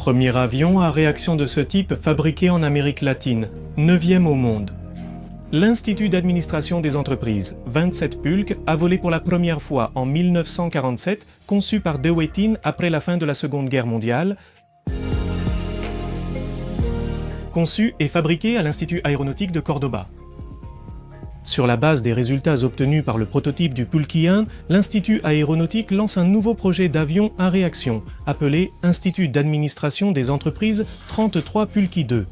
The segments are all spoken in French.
Premier avion à réaction de ce type fabriqué en Amérique latine, 9e au monde. L'Institut d'administration des entreprises, 27 Pulk, a volé pour la première fois en 1947, conçu par De Wettin après la fin de la Seconde Guerre mondiale, conçu et fabriqué à l'Institut aéronautique de Cordoba. Sur la base des résultats obtenus par le prototype du Pulky 1, l'Institut aéronautique lance un nouveau projet d'avion à réaction, appelé Institut d'administration des entreprises 33 Pulky 2.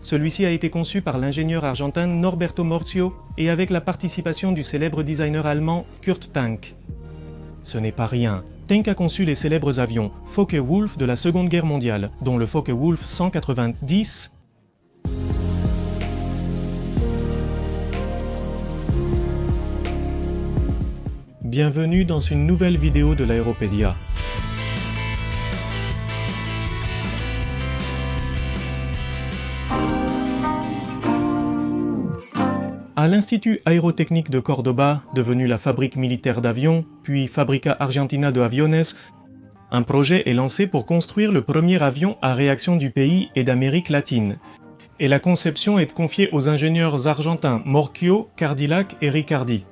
Celui-ci a été conçu par l'ingénieur argentin Norberto Morzio et avec la participation du célèbre designer allemand Kurt Tank. Ce n'est pas rien. Tank a conçu les célèbres avions Focke-Wulf de la Seconde Guerre mondiale, dont le Focke-Wulf 190. Bienvenue dans une nouvelle vidéo de l'Aéropédia. À l'Institut aérotechnique de Cordoba, devenu la fabrique militaire d'avions, puis Fábrica Argentina de Aviones, un projet est lancé pour construire le premier avion à réaction du pays et d'Amérique latine. Et la conception est confiée aux ingénieurs argentins Morchio, Cardillac et Riccardi.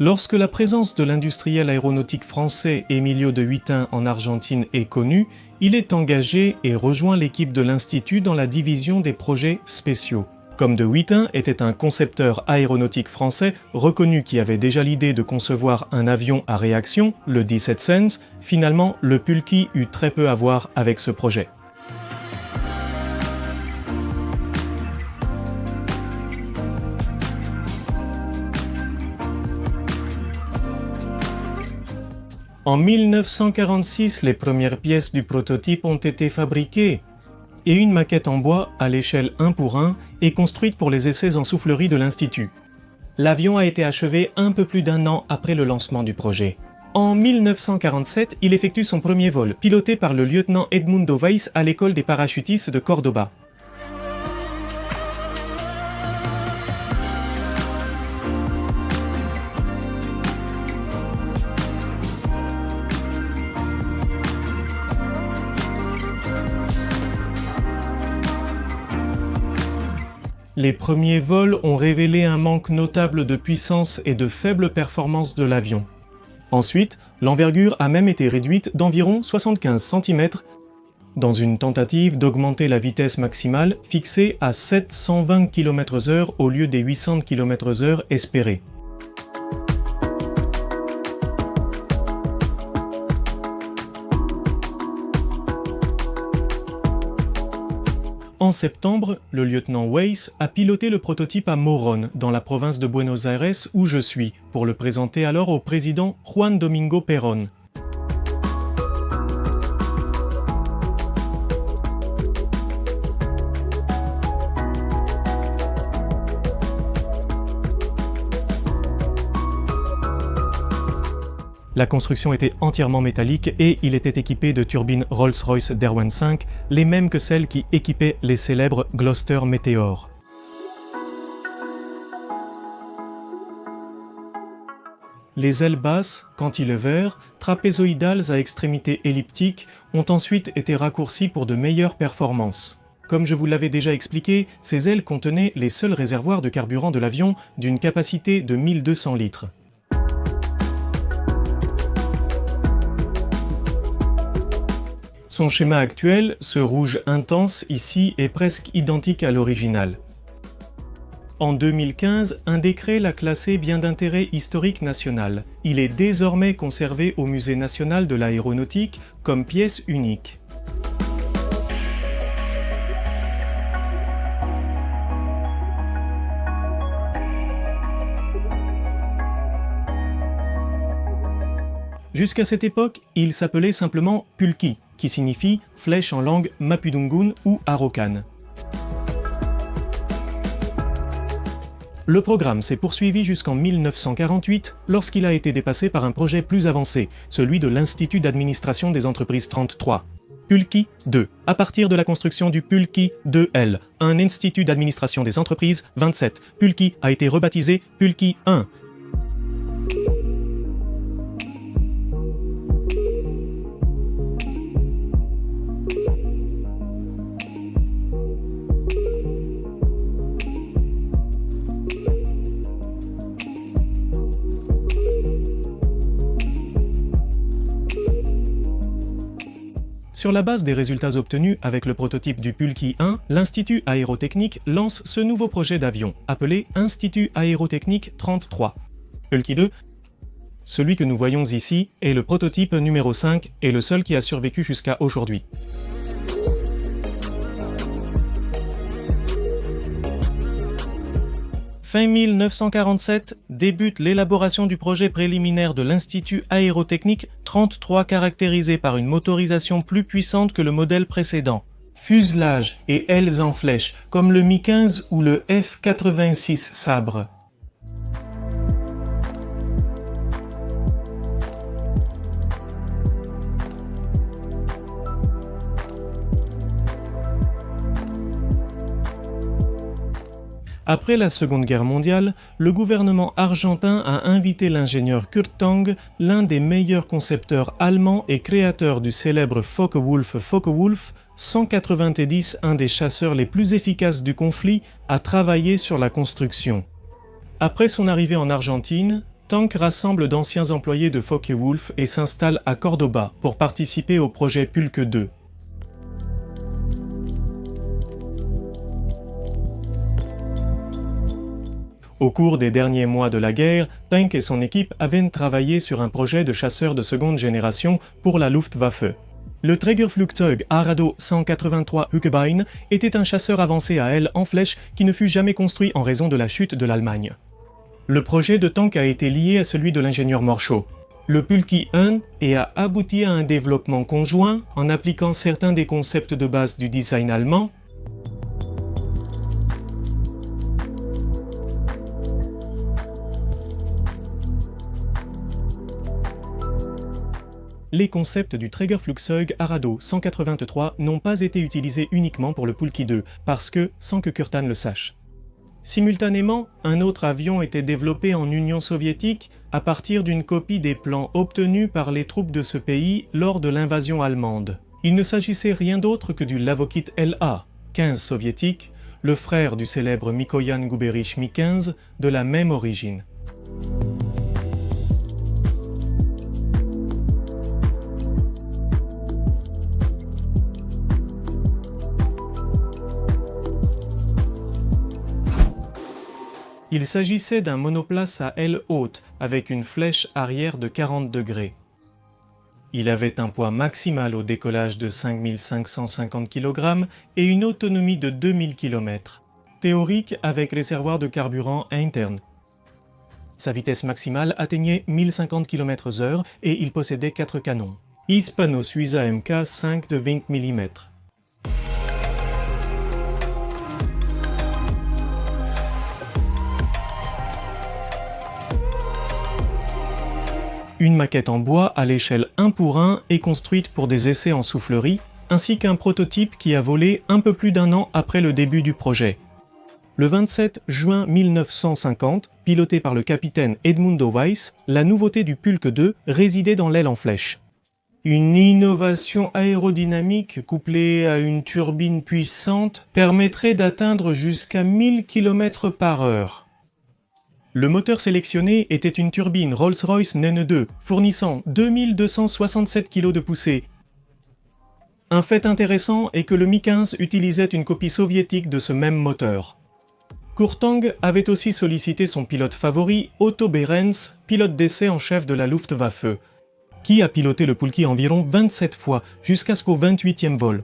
Lorsque la présence de l'industriel aéronautique français Emilio de Huitin en Argentine est connue, il est engagé et rejoint l'équipe de l'Institut dans la division des projets spéciaux. Comme de Huitin était un concepteur aéronautique français reconnu qui avait déjà l'idée de concevoir un avion à réaction, le 17 Sense, finalement le Pulky eut très peu à voir avec ce projet. En 1946, les premières pièces du prototype ont été fabriquées et une maquette en bois à l'échelle 1 pour 1 est construite pour les essais en soufflerie de l'Institut. L'avion a été achevé un peu plus d'1 an après le lancement du projet. En 1947, il effectue son premier vol, piloté par le lieutenant Edmundo Weiss à l'école des parachutistes de Cordoba. Les premiers vols ont révélé un manque notable de puissance et de faible performance de l'avion. Ensuite, l'envergure a même été réduite d'environ 75 cm dans une tentative d'augmenter la vitesse maximale fixée à 720 km/h au lieu des 800 km/h espérés. En septembre, le lieutenant Weiss a piloté le prototype à Morón, dans la province de Buenos Aires où je suis, pour le présenter alors au président Juan Domingo Perón. La construction était entièrement métallique et il était équipé de turbines Rolls-Royce Derwent 5, les mêmes que celles qui équipaient les célèbres Gloster Meteor. Les ailes basses, cantilevers, trapézoïdales à extrémités elliptiques, ont ensuite été raccourcies pour de meilleures performances. Comme je vous l'avais déjà expliqué, ces ailes contenaient les seuls réservoirs de carburant de l'avion d'une capacité de 1200 litres. Son schéma actuel, ce rouge intense ici, est presque identique à l'original. En 2015, un décret l'a classé bien d'intérêt historique national. Il est désormais conservé au Musée national de l'aéronautique comme pièce unique. Jusqu'à cette époque, il s'appelait simplement Pulky, qui signifie flèche en langue mapudungun ou araucane. Le programme s'est poursuivi jusqu'en 1948, lorsqu'il a été dépassé par un projet plus avancé, celui de l'Institut d'administration des entreprises 33. Pulky 2, à partir de la construction du Pulky 2L, un institut d'administration des entreprises 27. Pulky a été rebaptisé Pulky 1. Sur la base des résultats obtenus avec le prototype du Pulki 1, l'Institut aérotechnique lance ce nouveau projet d'avion, appelé Institut aérotechnique 33. Pulki 2, celui que nous voyons ici, est le prototype numéro 5 et le seul qui a survécu jusqu'à aujourd'hui. Fin 1947, débute l'élaboration du projet préliminaire de l'Institut aérotechnique 33 caractérisé par une motorisation plus puissante que le modèle précédent. Fuselage et ailes en flèche, comme le Mi-15 ou le F-86 Sabre. Après la Seconde Guerre mondiale, le gouvernement argentin a invité l'ingénieur Kurt Tang, l'un des meilleurs concepteurs allemands et créateur du célèbre Focke-Wulf 190, un des chasseurs les plus efficaces du conflit, à travailler sur la construction. Après son arrivée en Argentine, Tang rassemble d'anciens employés de Focke-Wulf et s'installe à Cordoba pour participer au projet Pulque 2. Au cours des derniers mois de la guerre, Tang et son équipe avaient travaillé sur un projet de chasseur de seconde génération pour la Luftwaffe. Le Trägerflugzeug Arado 183 Hückebein était un chasseur avancé à ailes en flèche qui ne fut jamais construit en raison de la chute de l'Allemagne. Le projet de Tang a été lié à celui de l'ingénieur Morchau. Le Pulki 1 a abouti à un développement conjoint en appliquant certains des concepts de base du design allemand. Les concepts du Trägerflugzeug Arado 183 n'ont pas été utilisés uniquement pour le Pulki 2, parce que, sans que Kurtan le sache. Simultanément, un autre avion était développé en Union soviétique à partir d'une copie des plans obtenus par les troupes de ce pays lors de l'invasion allemande. Il ne s'agissait rien d'autre que du Lavokit LA, 15 soviétique, le frère du célèbre Mikoyan Guberich Mi-15 de la même origine. Il s'agissait d'un monoplace à aile haute avec une flèche arrière de 40 degrés. Il avait un poids maximal au décollage de 5550 kg et une autonomie de 2000 km, théorique avec réservoir de carburant interne. Sa vitesse maximale atteignait 1050 km/h et il possédait 4 canons. Hispano-Suiza Mk5 de 20 mm. Une maquette en bois à l'échelle 1 pour 1 est construite pour des essais en soufflerie, ainsi qu'un prototype qui a volé un peu plus d'1 an après le début du projet. Le 27 juin 1950, piloté par le capitaine Edmundo Weiss, la nouveauté du Pulque 2 résidait dans l'aile en flèche. Une innovation aérodynamique couplée à une turbine puissante permettrait d'atteindre jusqu'à 1000 km/h. Le moteur sélectionné était une turbine Rolls-Royce Nene 2, fournissant 2267 kg de poussée. Un fait intéressant est que le Mi-15 utilisait une copie soviétique de ce même moteur. Kurt Tang avait aussi sollicité son pilote favori, Otto Behrens, pilote d'essai en chef de la Luftwaffe, qui a piloté le Pulki environ 27 fois, jusqu'à ce qu'au 28e vol.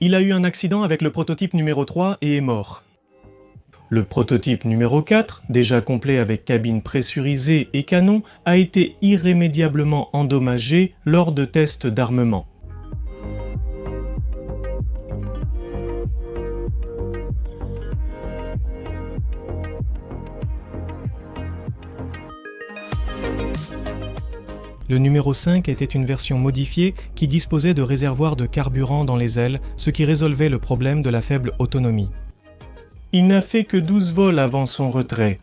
Il a eu un accident avec le prototype numéro 3 et est mort. Le prototype numéro 4, déjà complet avec cabine pressurisée et canon, a été irrémédiablement endommagé lors de tests d'armement. Le numéro 5 était une version modifiée qui disposait de réservoirs de carburant dans les ailes, ce qui résolvait le problème de la faible autonomie. Il n'a fait que 12 vols avant son retrait.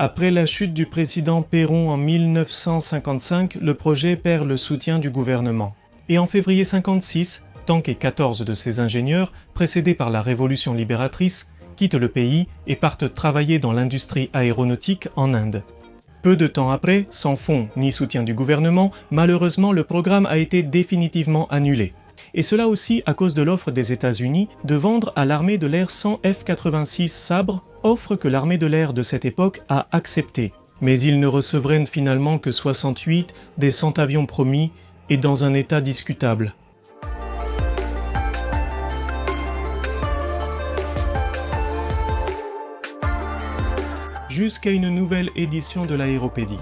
Après la chute du président Péron en 1955, le projet perd le soutien du gouvernement. Et en février 1956, Tank et 14 de ses ingénieurs, précédés par la Révolution libératrice, quittent le pays et partent travailler dans l'industrie aéronautique en Inde. Peu de temps après, sans fonds ni soutien du gouvernement, malheureusement le programme a été définitivement annulé. Et cela aussi à cause de l'offre des États-Unis de vendre à l'armée de l'air 100 F-86 Sabre, offre que l'armée de l'air de cette époque a acceptée. Mais ils ne recevraient finalement que 68 des 100 avions promis et dans un état discutable. Jusqu'à une nouvelle édition de l'Aéropédie.